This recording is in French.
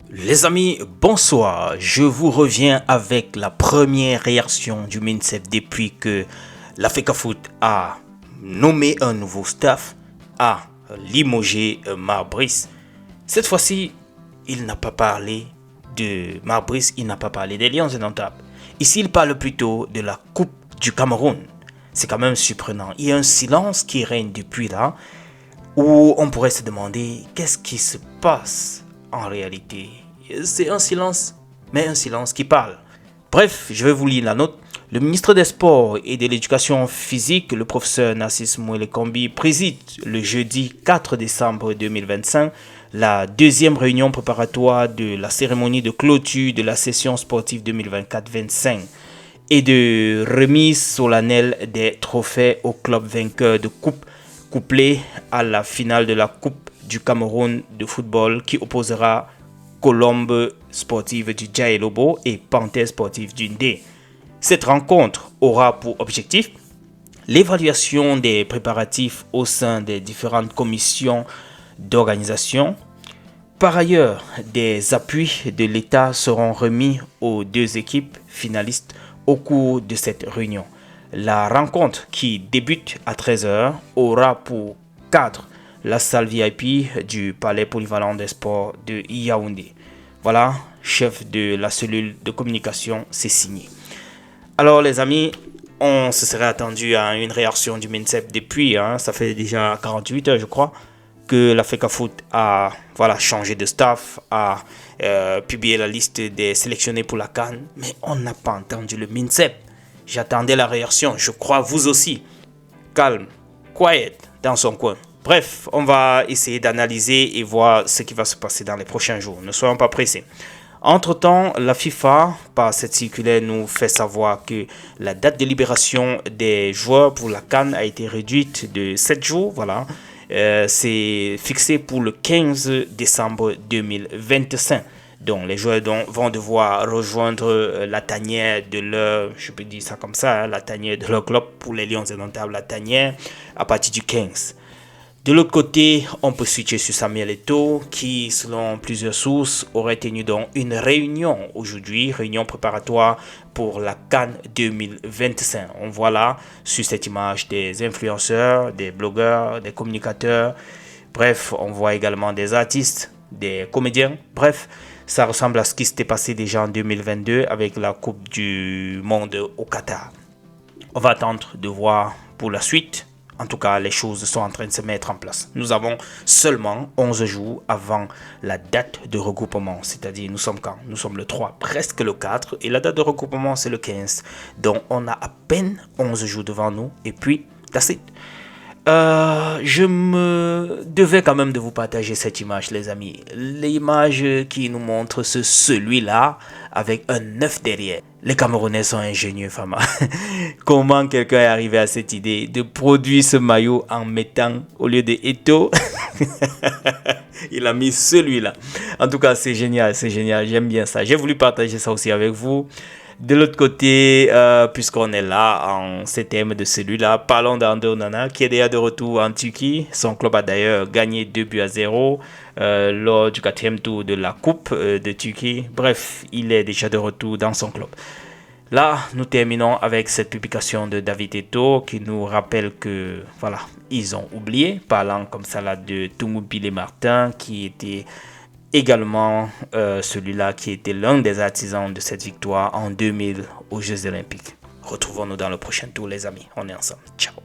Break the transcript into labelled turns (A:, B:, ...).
A: Les amis, bonsoir. Je vous reviens avec la première réaction du MINSEP depuis que la FECAFOOT a nommé un nouveau staff, a limogé Marbrice. Cette fois-ci, il n'a pas parlé de Marbrice, il n'a pas parlé des Lions indomptables. Ici, il parle plutôt de la Coupe du Cameroun. C'est quand même surprenant. Il y a un silence qui règne depuis là, où on pourrait se demander qu'est-ce qui se passe en réalité. C'est un silence, mais un silence qui parle. Bref, je vais vous lire la note. Le ministre des Sports et de l'Éducation physique, le professeur Narcisse Mouelekombi, préside le jeudi 4 décembre 2025 la deuxième réunion préparatoire de la cérémonie de clôture de la session sportive 2024-25 et de remise solennelle des trophées au club vainqueur de coupe, couplé à la finale de la Coupe du Cameroun de football qui opposera Colombe sportive du Djaïlobo et Panthère sportive du Ndé. Cette rencontre aura pour objectif l'évaluation des préparatifs au sein des différentes commissions d'organisation. Par ailleurs, des appuis de l'État seront remis aux deux équipes finalistes au cours de cette réunion. La rencontre, qui débute à 13h, aura pour cadre la salle VIP du Palais Polyvalent des Sports de Yaoundé. Voilà, chef de la cellule de communication, c'est signé. Alors les amis, on se serait attendu à une réaction du MINSEP depuis, ça fait déjà 48 heures je crois, que la FECAFOOT a changé de staff, a publié la liste des sélectionnés pour la CAN, mais on n'a pas entendu le MINSEP. J'attendais la réaction, je crois vous aussi. Calme, quiet, dans son coin. Bref, on va essayer d'analyser et voir ce qui va se passer dans les prochains jours. Ne soyons pas pressés. Entre-temps, la FIFA, par cette circulaire, nous fait savoir que la date de libération des joueurs pour la CAN a été réduite de 7 jours. Voilà. C'est fixé pour le 15 décembre 2025. Donc, les joueurs vont devoir rejoindre la tanière de leur, je peux dire ça comme ça, la tanière de leur club pour les Lions indomptables, la tanière à partir du 15. De l'autre côté, on peut switcher sur Samuel Eto'o qui, selon plusieurs sources, aurait tenu donc une réunion aujourd'hui, réunion préparatoire pour la CAN 2025. On voit là, sur cette image, des influenceurs, des blogueurs, des communicateurs. Bref, on voit également des artistes, des comédiens. Bref, ça ressemble à ce qui s'était passé déjà en 2022 avec la Coupe du Monde au Qatar. On va attendre de voir pour la suite. En tout cas, les choses sont en train de se mettre en place. Nous avons seulement 11 jours avant la date de regroupement. C'est-à-dire, nous sommes quand? Nous sommes le 3, presque le 4. Et la date de regroupement, c'est le 15. Donc, on a à peine 11 jours devant nous. Et puis, that's it. Je me devais quand même de vous partager cette image, les amis. L'image qui nous montre celui-là avec un 9 derrière. Les Camerounais sont ingénieux, Fama. Comment quelqu'un est arrivé à cette idée de produire ce maillot en mettant, au lieu de Eto'o, il a mis celui-là. En tout cas, c'est génial, j'aime bien ça. J'ai voulu partager ça aussi avec vous. De l'autre côté, puisqu'on est là en CTM de celui-là, parlons d'André Onana qui est déjà de retour en Turquie. Son club a d'ailleurs gagné 2-0 lors du 4e tour de la Coupe de Turquie. Bref, il est déjà de retour dans son club. Là, nous terminons avec cette publication de David Eto'o qui nous rappelle que, voilà, ils ont oublié, parlant comme ça là de Tumubi Martin qui était également celui-là qui était l'un des artisans de cette victoire en 2000 aux Jeux Olympiques. Retrouvons-nous dans le prochain tour les amis, on est ensemble, ciao.